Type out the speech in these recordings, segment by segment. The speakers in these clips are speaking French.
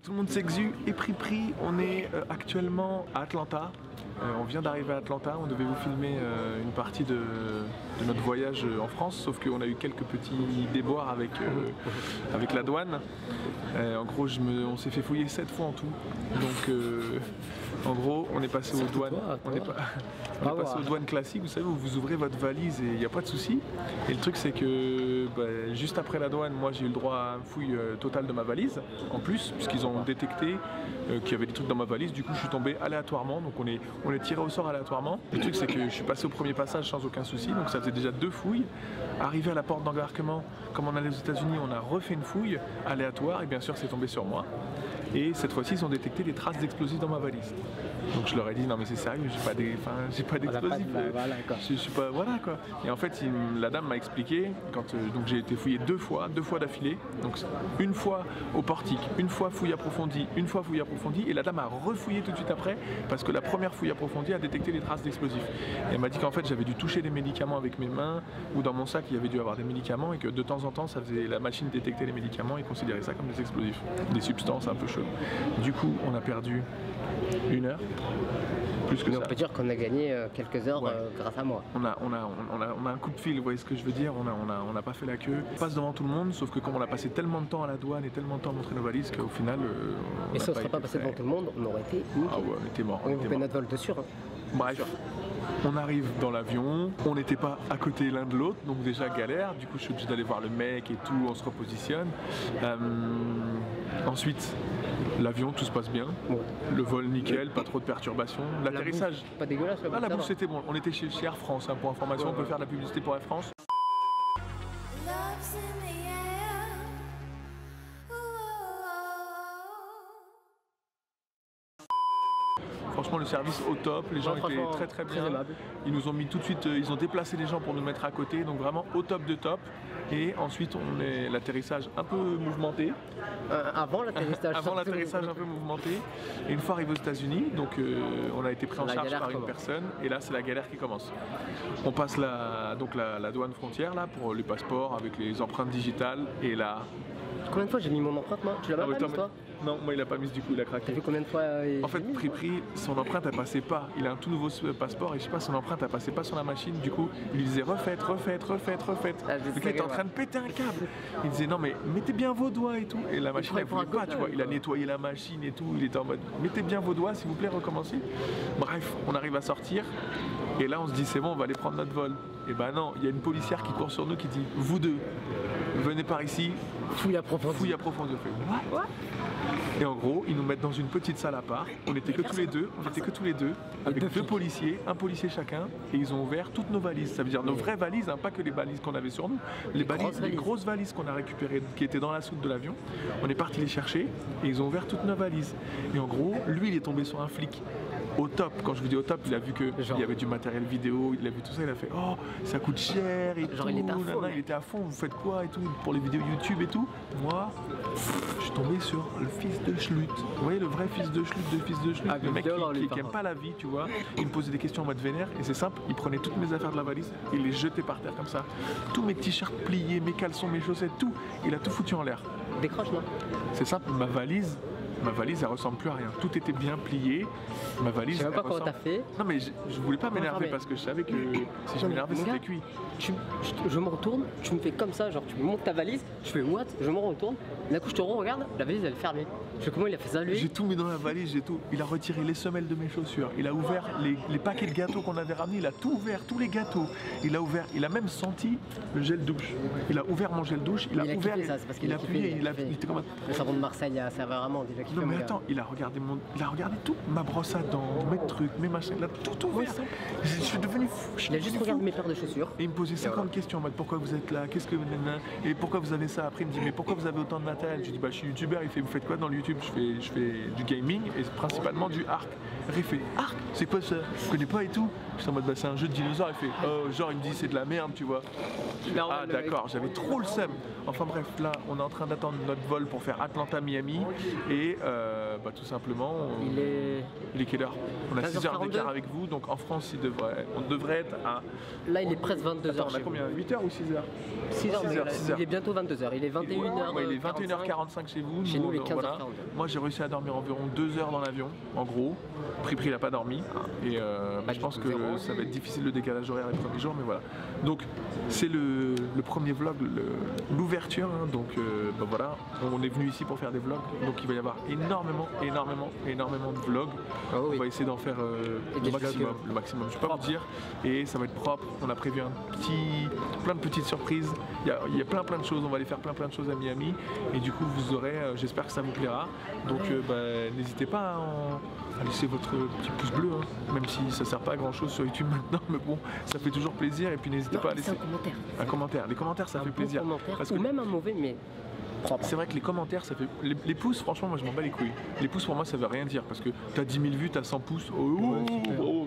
Tout le monde s'exue et pris. On est actuellement à Atlanta. On vient d'arriver à Atlanta. On devait vous filmer une partie de notre voyage en France, sauf qu'on a eu quelques petits déboires avec la douane. En gros, on s'est fait fouiller 7 fois en tout. Donc, en gros, on est passé aux douanes. On est passé aux douanes classiques. Vous savez, où vous ouvrez votre valise et il n'y a pas de souci. Et le truc, c'est que juste après la douane, moi, j'ai eu le droit à une fouille totale de ma valise, en plus, puisqu'ils ont détecté qu'il y avait des trucs dans ma valise. Du coup, je suis tombé aléatoirement. Donc, on est tiré au sort aléatoirement. Le truc, c'est que je suis passé au premier passage sans aucun souci. Donc, ça faisait déjà 2 fouilles. Arrivé à la porte d'embarquement, comme on allait aux États-Unis, on a refait une fouille aléatoire. Et bien sûr, c'est tombé sur moi. Et cette fois-ci, ils ont détecté des traces d'explosifs dans ma valise. Donc je leur ai dit non mais c'est sérieux, j'ai pas d'explosifs. Je suis pas, voilà quoi. Et en fait, la dame m'a expliqué quand donc j'ai été fouillé 2 fois d'affilée. Donc une fois au portique, une fois fouille approfondie, et la dame a refouillé tout de suite après parce que la première fouille approfondie a détecté des traces d'explosifs. Et elle m'a dit qu'en fait j'avais dû toucher des médicaments avec mes mains ou dans mon sac il y avait dû avoir des médicaments et que de temps en temps la machine détectait les médicaments et considérait ça comme des explosifs, des substances un peu chaudes. Du coup, on a perdu 1 heure. Plus que mais ça. on peut dire qu'on a gagné quelques heures grâce à moi. On a un coup de fil, vous voyez ce que je veux dire, on n'a pas fait la queue. On passe devant tout le monde, sauf que comme on a passé tellement de temps à la douane et tellement de temps à montrer nos valises qu'au final... Et si on ne serait pas passé devant tout le monde, on aurait été nickel. Ah ouais, on était mort. On fait notre vol dessus. Hein. Bref. On arrive dans l'avion, on n'était pas à côté l'un de l'autre, donc déjà galère, du coup je suis obligé d'aller voir le mec et tout, on se repositionne. Ensuite, l'avion, tout se passe bien, le vol nickel, pas trop de perturbations, l'atterrissage... Pas dégueulasse là-bas. Ah, la bouffe c'était bon, on était chez Air France, hein, pour information, on peut faire de la publicité pour Air France. Franchement le service au top, les gens étaient très bien, ils nous ont mis tout de suite, ils ont déplacé les gens pour nous mettre à côté, donc vraiment au top de top. Et ensuite l'atterrissage un peu mouvementé. Avant l'atterrissage un peu mouvementé. Et une fois arrivé aux États-Unis, donc on a été pris en charge par une personne et là c'est la galère qui commence. On passe la douane frontière là pour les passeports avec les empreintes digitales et là... Combien de fois j'ai mis mon empreinte moi? Tu l'as pas mis toi? Non, moi il a pas mis du coup, il a craqué. T'as vu combien de fois En fait, Pripri, son empreinte elle passait pas. Il a un tout nouveau passeport et je sais pas, son empreinte elle passait pas sur la machine. Du coup, il lui disait refaites. Le gars était en train de péter un câble. Il disait non mais mettez bien vos doigts et tout. Et la machine elle voulait pas, tu vois. Il a nettoyé la machine et tout. Il était en mode mettez bien vos doigts s'il vous plaît, recommencez. Bref, on arrive à sortir. Et là on se dit c'est bon, on va aller prendre notre vol. Et ben non, il y a une policière qui court sur nous qui dit vous deux, venez par ici. Fouille approfondie. On fait what? Et en gros, ils nous mettent dans une petite salle à part. On était que tous les deux, avec 2 policiers, un policier chacun, et ils ont ouvert toutes nos valises. Ça veut dire nos vraies valises, hein, pas que les valises qu'on avait sur nous, les grosses valises qu'on a récupérées, qui étaient dans la soute de l'avion. On est parti les chercher et ils ont ouvert toutes nos valises. Et en gros, lui, il est tombé sur un flic. Au top, quand je vous dis au top, il a vu qu'il y avait du matériel vidéo, il a vu tout ça, il a fait oh ça coûte cher et genre tout, il était à fond, vous faites quoi et tout pour les vidéos YouTube et tout. Moi, je suis tombé sur le fils de Schlut. Vous voyez le vrai fils de Schlut, le mec qui aime pas la vie, tu vois. Il me posait des questions en mode vénère et c'est simple, il prenait toutes mes affaires de la valise et il les jetait par terre comme ça. Tous mes t-shirts pliés, mes caleçons, mes chaussettes, tout, il a tout foutu en l'air. Décroche non? C'est simple, ma valise elle ressemble plus à rien. Tout était bien plié. Ma valise. Je sais même pas comment t'as fait. Non mais je voulais pas m'énerver parce que je savais que si je m'énervais c'était cuit. Je me retourne, tu me fais comme ça, genre tu me montes ta valise, je fais what? Je me retourne, d'un coup je te regarde, la valise elle est fermée. Je sais comment il a fait ça lui. J'ai tout mis dans la valise, j'ai tout. Il a retiré les semelles de mes chaussures, il a ouvert les paquets de gâteaux qu'on avait ramenés, il a tout ouvert, tous les gâteaux. Il a même senti le gel douche. Il a ouvert mon gel douche, il a ouvert, il a appuyé, il était comme le savon de Marseille, ça va vraiment déjà kiffé. Non mais attends, il a regardé tout, ma brosse à dents, mes trucs, mes machins, il a tout ouvert. Je suis devenu fou. Il a juste regardé mes paires de chaussures. Et il me posait 50 questions en mode pourquoi vous êtes là, qu'est-ce que vous et pourquoi vous avez ça. Après il me dit mais pourquoi vous avez autant de matériel. Je lui dis bah je suis youtubeur. Il fait vous faites quoi dans le YouTube. Je fais du gaming et principalement du arc. Il fait arc, c'est quoi ça? Je connais pas et tout. Je suis en mode bah c'est un jeu de dinosaures. Il fait oh genre il me dit c'est de la merde tu vois. Ah d'accord, j'avais trop le seum. Enfin bref là on est en train d'attendre notre vol pour faire Atlanta-Miami et tout simplement, Il est quelle heure? On a 6 heures 15h42. d'écart avec vous, donc en France on devrait être à... Là, il est presque 22h. Attends, on a combien? 8 heures ou 6 heures? 6h, 6 heures. il est bientôt 22h. Il est 21h. Ouais, il est 21h45 chez vous. Chez nous, il est voilà. 15h42. Moi, j'ai réussi à dormir environ 2 heures dans l'avion, en gros. Pripri, il n'a pas dormi. Et je pense que ça va être difficile le décalage horaire les premiers jours, mais voilà. Donc, c'est le premier vlog, l'ouverture. Hein, donc, voilà, on est venu ici pour faire des vlogs. Donc, il va y avoir énormément de vlogs. Oh, oui. On va essayer d'en faire le maximum. Je ne vais pas vous dire. Et ça va être propre. On a prévu plein de petites surprises. Il y a plein de choses. On va aller faire plein de choses à Miami. Et du coup, vous aurez, j'espère que ça vous plaira. Donc, n'hésitez pas à laisser votre petit pouce bleu, hein, même si ça sert pas à grand chose sur YouTube maintenant, mais bon, ça fait toujours plaisir. Et puis n'hésitez pas à laisser un commentaire. Les commentaires, ça fait plaisir. Parce que même un mauvais, mais propre. C'est vrai que les commentaires, ça fait. Les pouces, franchement, moi je m'en bats les couilles. Les pouces pour moi, ça veut rien dire parce que t'as 10 000 vues, t'as 100 pouces.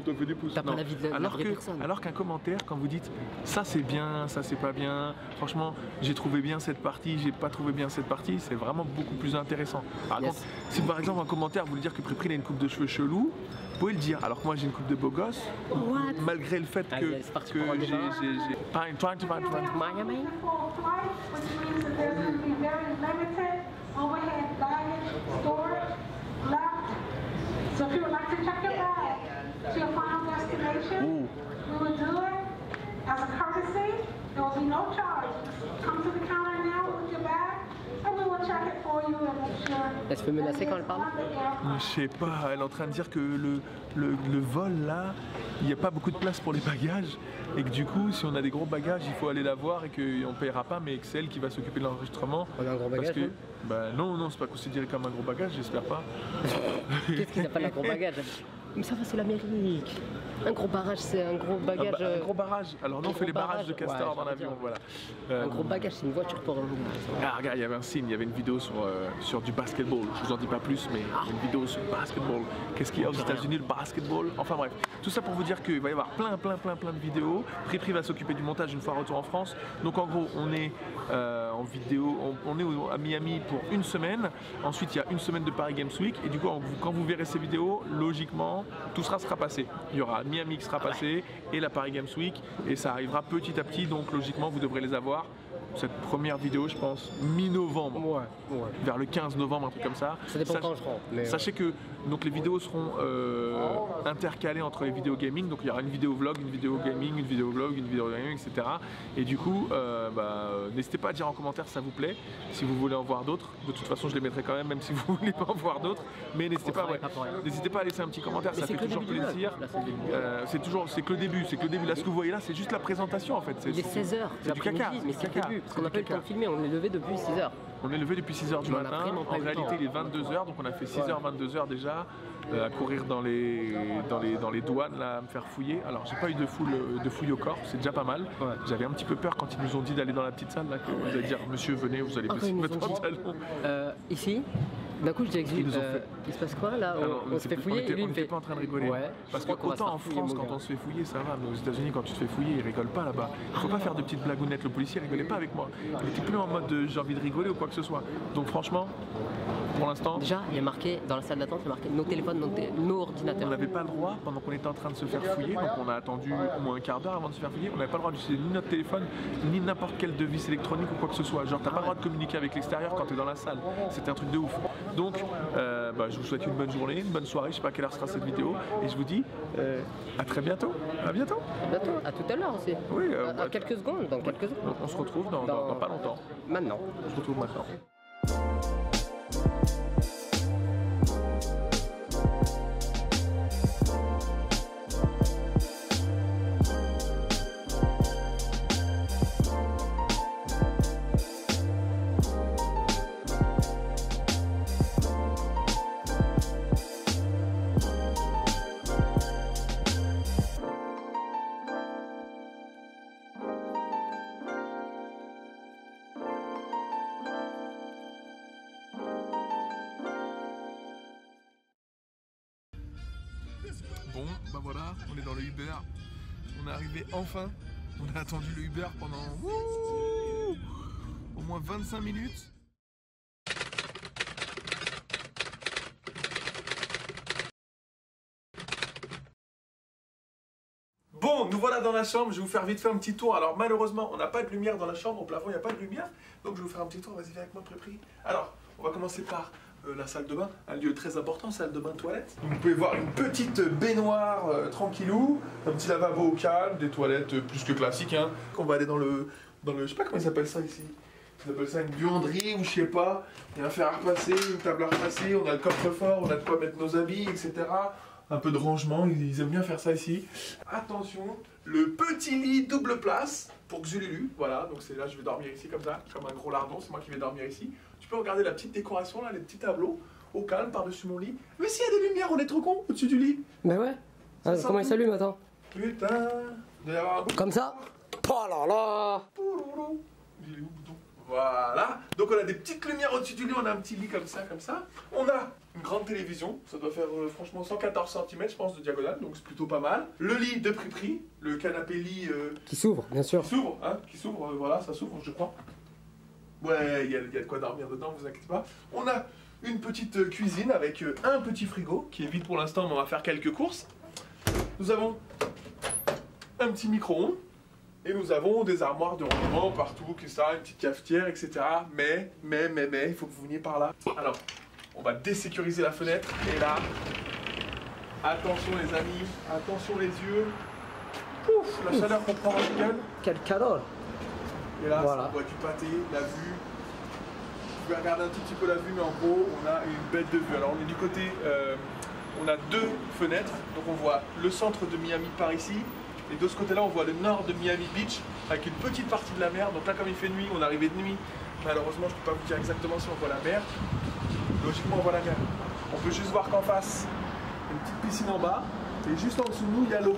T'as fait des pouces. T'as pas la vie de la vraie personne. Alors qu'un commentaire, quand vous dites ça c'est bien, ça c'est pas bien, franchement, j'ai trouvé bien cette partie, j'ai pas trouvé bien cette partie, c'est vraiment beaucoup plus intéressant. Par contre, si par exemple un commentaire voulait dire que Pripri a une coupe de cheveux chelou, vous pouvez le dire. Alors que moi j'ai une coupe de beau gosse, malgré le fait que j'ai. Trying to find Miami. Overhead baggage, storage, left. So if you would like to check your bag to your final destination, we will do it as a courtesy. There will be no charge. Come to the counter now with your bag, and we will check it for you and make sure. Elle se fait menacer quand elle parle? Je sais pas, elle est en train de dire que le vol là, il n'y a pas beaucoup de place pour les bagages et que du coup, si on a des gros bagages, il faut aller la voir et qu'on ne paiera pas, mais que c'est elle qui va s'occuper de l'enregistrement. On a un gros bagage? Non, c'est pas considéré comme un gros bagage, j'espère pas. Qu'est-ce qu'il appelle un gros bagage? Mais ça va, c'est l'Amérique. Un gros barrage, c'est un gros bagage. Un gros barrage. Alors non, on fait les barrages de castor dans l'avion, voilà. Un gros bagage, c'est une voiture pour un gros. Ah regarde, il y avait un signe, il y avait une vidéo sur du basketball. Je vous en dis pas plus, mais une vidéo sur le basketball. Qu'est-ce qu'il y a aux États-Unis, le basketball? Enfin bref, tout ça pour vous dire qu'il va y avoir plein de vidéos. Pripri va s'occuper du montage une fois retour en France. Donc en gros, on est en vidéo, on est à Miami pour une semaine. Ensuite, il y a une semaine de Paris Games Week. Et du coup, quand vous verrez ces vidéos, logiquement, tout sera passé. Il y aura Miami qui sera passé et la Paris Games Week. Et ça arrivera petit à petit. Donc logiquement, vous devrez les avoir. Cette première vidéo, je pense, mi-novembre, vers le 15 novembre, un truc comme ça. Ça dépend quand je rentre. Mais sachez que donc, les vidéos seront intercalées entre les vidéos gaming. Donc il y aura une vidéo vlog, une vidéo gaming, une vidéo vlog, une vidéo gaming, etc. Et du coup, n'hésitez pas à dire en commentaire si ça vous plaît, si vous voulez en voir d'autres. De toute façon, je les mettrai quand même si vous voulez pas en voir d'autres. Mais n'hésitez pas, n'hésitez pas à laisser un petit commentaire, ça fait toujours plaisir. C'est que le début, Là, ce que vous voyez là, c'est juste la présentation en fait. Il est 16h, c'est du caca. Mais c'est le début, parce qu'on n'a pas eu le temps de filmer, on est levé depuis 6h. On est levé depuis 6h du matin, en réalité il est 22h, donc on a fait 6h, 22h déjà, à courir dans les douanes, là, à me faire fouiller. Alors j'ai pas eu de fouille au corps, c'est déjà pas mal. J'avais un petit peu peur quand ils nous ont dit d'aller dans la petite salle, là, qu'ils allaient dire monsieur venez, vous allez baisser votre pantalon. Ici d'un coup je dis il se passe quoi là? On se fait fouiller et lui on n'était pas en train de rigoler. Parce que autant en France quand on se fait fouiller ça va, mais aux États-Unis quand tu te fais fouiller ils rigolent pas là-bas. Il faut pas faire de petites blagounettes, le policier rigolait pas avec moi. Il était plus en mode j'ai envie de rigoler ou quoi que ce soit. Donc franchement, pour l'instant... Déjà il y a marqué dans la salle d'attente, il y a marqué nos téléphones, nos ordinateurs. On n'avait pas le droit pendant qu'on était en train de se faire fouiller, donc on a attendu au moins un quart d'heure avant de se faire fouiller. On n'avait pas le droit d'utiliser ni notre téléphone, ni n'importe quelle devise électronique ou quoi que ce soit. Genre t'as pas le droit de communiquer avec l'extérieur quand t'es dans la salle. C'était un truc de ouf. Donc je vous souhaite une bonne journée, une bonne soirée, je sais pas à quelle heure sera cette vidéo, et je vous dis à très bientôt. À bientôt. À tout à l'heure aussi. Oui, à quelques secondes, dans quelques secondes. On se retrouve dans pas longtemps. Maintenant. On se retrouve maintenant. Bon, bah voilà, on est dans le Uber. On est arrivé enfin. On a attendu le Uber pendant au moins 25 minutes. Bon, nous voilà dans la chambre, je vais vous faire vite fait un petit tour. Alors malheureusement, on n'a pas de lumière dans la chambre, au plafond il n'y a pas de lumière. Donc je vais vous faire un petit tour, vas-y viens avec moi Prépri. Alors, on va commencer par la salle de bain, un lieu très important, salle de bain toilette. Vous pouvez voir une petite baignoire tranquillou, un petit lavabo au calme, des toilettes plus que classiques. Hein. On va aller dans le, je sais pas comment ils appellent ça ici. Ils appellent ça une buanderie ou je sais pas. Il y a un fer à repasser, une table à repasser, on a le coffre-fort, on a de quoi mettre nos habits, etc. Un peu de rangement, ils aiment bien faire ça ici. Attention, le petit lit double place pour Xululu, voilà, donc c'est là je vais dormir ici comme ça, comme un gros lardon, c'est moi qui vais dormir ici. Tu peux regarder la petite décoration là, les petits tableaux, au calme par-dessus mon lit. Mais s'il y a des lumières, on est trop con au-dessus du lit. Bah ouais. Ah, comment il s'allume, attends? Putain, il doit y avoir un bouton. Comme ça? Oh là là. Il est où le bouton? Voilà, donc on a des petites lumières au-dessus du lit, on a un petit lit comme ça, comme ça. On a une grande télévision, ça doit faire franchement 114 cm je pense de diagonale, donc c'est plutôt pas mal. Le lit de Pripri, le canapé lit... Qui s'ouvre, bien sûr. Qui s'ouvre, voilà, ça s'ouvre je crois. Ouais, il y a de quoi dormir dedans, vous inquiétez pas. On a une petite cuisine avec un petit frigo, qui est vide pour l'instant, mais on va faire quelques courses. Nous avons un petit micro-ondes. Et nous avons des armoires de rangement partout, que ça, une petite cafetière, etc. Mais, il faut que vous veniez par là. Alors, on va désécuriser la fenêtre. Et là, attention les amis, attention les yeux. Ouf, la chaleur qu'on prend dans la gueule. Quel calor. Et là, voilà. ça voit du pâté, la vue. Vous pouvez regarder un tout petit peu la vue, mais en gros, on a une bête de vue. Alors, on est du côté, on a deux fenêtres. Donc, on voit le centre de Miami par ici. Et de ce côté-là, on voit le nord de Miami Beach avec une petite partie de la mer. Donc là, comme il fait nuit, on est arrivé de nuit. Malheureusement, je ne peux pas vous dire exactement si on voit la mer. Logiquement, on voit la mer. On peut juste voir qu'en face, une petite piscine en bas. Et juste en dessous de nous, il y a l'eau.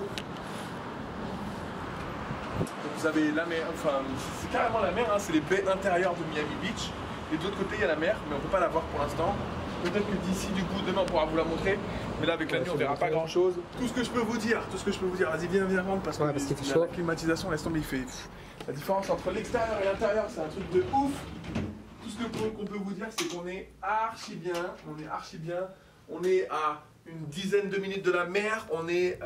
Donc vous avez la mer, enfin, c'est carrément la mer, hein, c'est les baies intérieures de Miami Beach. Et de l'autre côté, il y a la mer, mais on ne peut pas la voir pour l'instant. Peut-être que d'ici, du coup, demain, on pourra vous la montrer. Mais là, avec la nuit, on verra pas grand-chose. Tout ce que je peux vous dire, vas-y, viens, rentre, parce que la climatisation, laisse tomber, il fait... La différence entre l'extérieur et l'intérieur, c'est un truc de ouf. Tout ce qu'on peut vous dire, c'est qu'on est archi bien, on est à une dizaine de minutes de la mer, on est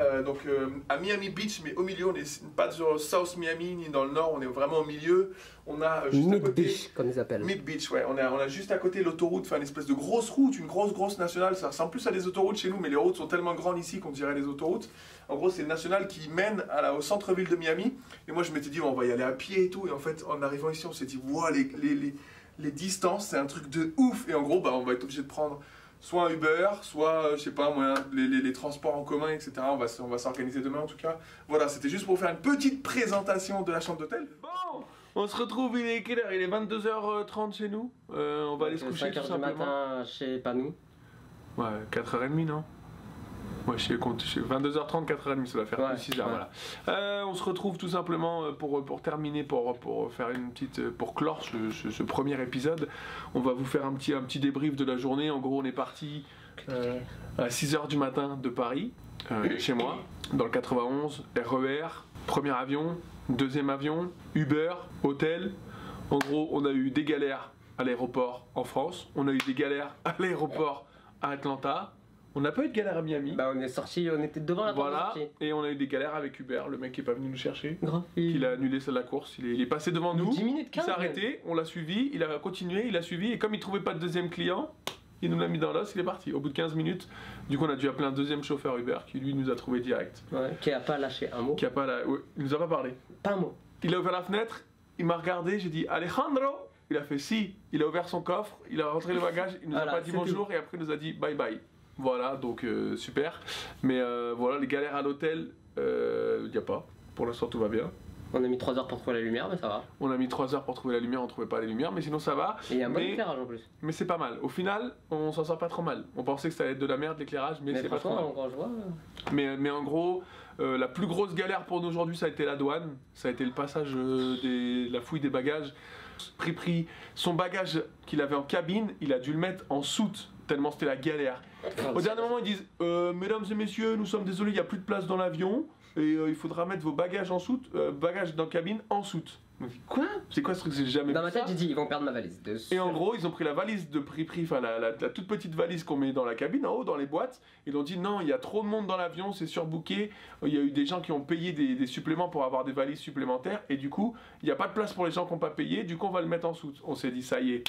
à Miami Beach, mais au milieu, on n'est pas sur South Miami ni dans le nord, on est vraiment au milieu. On a juste à côté, Beach, comme ils appellent. Mid Beach, ouais. On a juste à côté l'autoroute, enfin une espèce de grosse route, une grosse nationale. Ça ressemble plus à des autoroutes chez nous, mais les routes sont tellement grandes ici qu'on dirait des autoroutes. En gros, c'est une nationale qui mène au centre-ville de Miami. Et moi, je m'étais dit, on va y aller à pied et tout. Et en fait, en arrivant ici, on s'est dit, wow, les distances, c'est un truc de ouf. Et en gros, on va être obligé de prendre soit un Uber, soit, je sais pas, moi, les transports en commun, etc. On va s'organiser demain en tout cas. Voilà, c'était juste pour faire une petite présentation de la chambre d'hôtel. Bon, on se retrouve, il est quelle heure? Il est 22h30 chez nous. On va aller se coucher tout 5h du simplement. matin chez pas nous. Ouais, 4h30 non? Ouais, je sais, 22h30, 4h30, ça va faire ouais, 6h, ouais. Voilà. On se retrouve tout simplement pour terminer, pour faire une petite, pour clore ce premier épisode. On va vous faire un petit débrief de la journée. En gros, on est parti à 6h du matin de Paris, chez moi, dans le 91, RER, premier avion, deuxième avion, Uber, hôtel. En gros, on a eu des galères à l'aéroport en France, on a eu des galères à l'aéroport à Atlanta. On n'a pas eu de galère à Miami. Bah on est sorti, on était devant la porte de Voilà, sortie. et on a eu des galères avec Uber, le mec qui est pas venu nous chercher. Grave. Il a annulé la course, il est passé devant nous. 10 minutes, 15 il s'est arrêté, on l'a suivi, il a continué, il a suivi, et comme il trouvait pas de deuxième client, il nous l'a mis dans l'os, il est parti. Au bout de 15 minutes, du coup on a dû appeler un deuxième chauffeur Uber qui lui nous a trouvé direct. Ouais, qui a pas lâché un mot. Ouais, il nous a pas parlé. Pas un mot. Il a ouvert la fenêtre, il m'a regardé, j'ai dit Alejandro. Il a fait si, il a ouvert son coffre, il a rentré le bagage, il nous a pas dit bonjour et après il nous a dit bye bye. Voilà, donc super. Mais voilà, les galères à l'hôtel, il n'y a pas. Pour l'instant, tout va bien. On a mis 3 heures pour trouver la lumière, mais ça va. On a mis 3 heures pour trouver la lumière, on trouvait pas les lumières, mais sinon ça va. Et il y a un bon éclairage en plus. Mais c'est pas mal. Au final, on s'en sort pas trop mal. On pensait que ça allait être de la merde l'éclairage, mais c'est pas trop mal. Quand je vois... Mais en gros, la plus grosse galère pour nous aujourd'hui, ça a été la douane. Ça a été le passage la fouille des bagages. Pripri, son bagage qu'il avait en cabine, il a dû le mettre en soute, tellement c'était la galère. Au dernier moment, ils disent mesdames et messieurs, nous sommes désolés, il n'y a plus de place dans l'avion et il faudra mettre vos bagages en soute, bagages dans la cabine en soute. Quoi? C'est quoi ce truc? J'ai jamais Dans vu ma tête, ça. j'ai dit, ils vont perdre ma valise. Et en gros, ils ont pris la valise de prix, enfin la toute petite valise qu'on met dans la cabine, en haut, dans les boîtes. Ils ont dit non, il y a trop de monde dans l'avion, c'est surbooké. Il y a eu des gens qui ont payé des suppléments pour avoir des valises supplémentaires. Et du coup, il n'y a pas de place pour les gens qui n'ont pas payé. Du coup, on va le mettre en soute. On s'est dit, ça y est,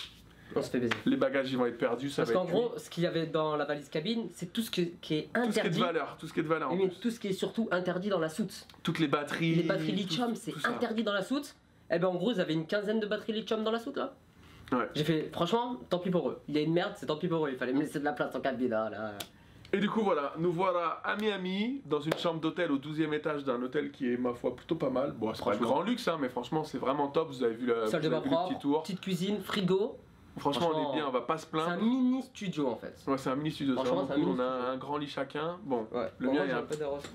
On se fait baiser. les bagages ils vont être perdus, ça Parce va qu'en être gros, ce qu'il y avait dans la valise cabine, c'est tout ce qui est tout ce qui est interdit. de valeur, tout ce qui est de valeur. en Mais plus. tout ce qui est surtout interdit dans la soute. Toutes les batteries. Les batteries lithium, c'est tout ça. interdit dans la soute. Eh ben en gros, ils avaient une quinzaine de batteries lithium dans la soute là. Ouais. J'ai fait, franchement, tant pis pour eux. Il y a une merde, c'est tant pis pour eux. Il fallait me laisser de la place en cabine là. Et du coup voilà, nous voilà à Miami, dans une chambre d'hôtel au 12e étage d'un hôtel qui est ma foi plutôt pas mal. Bon, c'est pas le Franchement. grand luxe, hein, mais franchement c'est vraiment top. Vous avez vu, vous Salle de avez bain vu le petit propre, tour. petite cuisine, frigo. Franchement, on franchement, est bien, on va pas se C'est un plaindre. mini studio en fait. Ouais, c'est un mini studio, c'est Franchement, vraiment c'est un cool. mini On a studio. un grand lit chacun. Bon, Ouais. le Bon, mien moi, il y j'ai a un peu des ressources.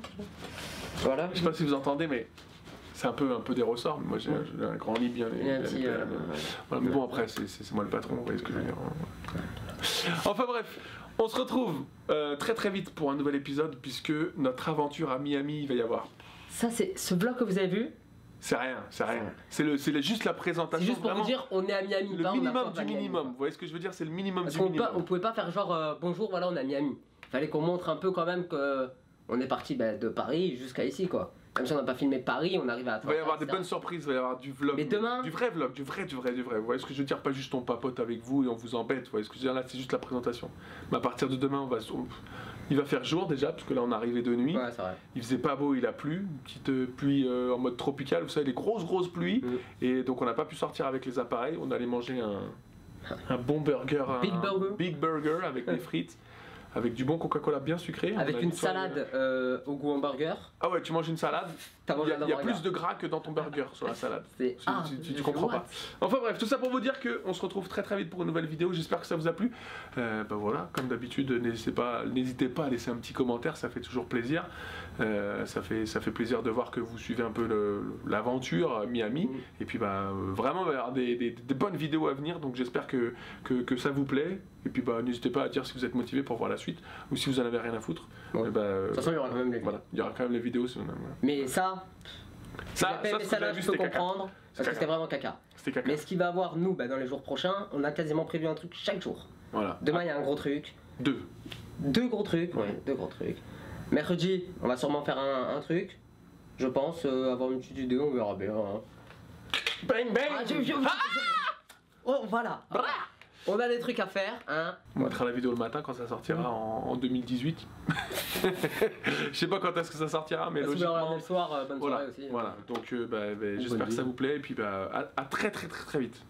Voilà. Je sais pas si vous entendez, mais c'est un peu des ressorts. Mais moi j'ai un grand lit bien. Il y a un bien petit. épais, bien. Voilà, mais bon, après, c'est moi le patron, vous voyez ce que je veux dire. Enfin bref, on se retrouve très très vite pour un nouvel épisode, puisque notre aventure à Miami, il va y avoir. Ça, c'est ce vlog que vous avez vu. C'est rien, c'est rien. C'est juste la présentation. C'est juste pour vous vraiment, dire, on est à Miami. le pas, on a minimum pas du à Miami. minimum. Vous voyez ce que je veux dire? C'est le minimum Parce du qu'on minimum. on pouvait pas faire genre bonjour, voilà, on est à Miami. Fallait qu'on montre un peu quand même que on est parti de Paris jusqu'à ici quoi. Même si on n'a pas filmé Paris, on arrive à. Il va y avoir des etc. bonnes surprises, il va y avoir du vlog. Mais demain- Du vrai vlog, du vrai. Vous voyez ce que je veux dire? Pas juste on papote avec vous et on vous embête. Vous voyez ce que je veux dire? Là, c'est juste la présentation. Mais à partir de demain, il va faire jour déjà, parce que là, on est arrivé de nuit. Ouais, c'est vrai. Il faisait pas beau, il a plu. Une petite pluie en mode tropical, vous savez, les grosses pluies. Et donc, on n'a pas pu sortir avec les appareils. On allait manger un bon burger. Big burger avec des frites. Avec du bon Coca-Cola bien sucré. On Avec a une soirée- salade au goût hamburger. Ah ouais, tu manges une salade. T'as mangé un Il y a hamburger. plus de gras que dans ton burger sur la salade. C'est- Tu comprends pas. Enfin bref, tout ça pour vous dire qu'on se retrouve très vite pour une nouvelle vidéo. J'espère que ça vous a plu. Bah voilà, comme d'habitude, n'hésitez pas à laisser un petit commentaire, ça fait toujours plaisir. Ça fait plaisir de voir que vous suivez un peu l'aventure Miami. Et puis bah vraiment, il va y avoir des bonnes vidéos à venir. Donc j'espère que ça vous plaît. Et puis bah n'hésitez pas à dire si vous êtes motivé pour voir la suite ou si vous en avez rien à foutre. Ouais. Et bah, De toute façon, il y aura quand même les voilà, il y aura quand même les vidéos. Si on a, voilà. Mais ça, Ça, mais ce que ça vous avez là, vu, je peux c'était caca. comprendre. Parce que caca. c'était vraiment caca. C'était caca. Mais ce qu'il va avoir, nous, dans les jours prochains, on a quasiment prévu un truc chaque jour. Voilà. Demain, il y a un gros truc. 2. Deux gros trucs. Ouais, deux gros trucs. Mercredi, on va sûrement faire un truc. Je pense avoir une petite idée, on verra bien. Hein. Bang bang. Oh, voilà. On a des trucs à faire, hein. On mettra la vidéo le matin quand ça sortira en 2018. Je sais pas quand est-ce que ça sortira, mais Si vous voulez regarder logiquement. le soir, bonne Voilà, soirée aussi. voilà. Donc j'espère que ça vous plaît et puis à très vite.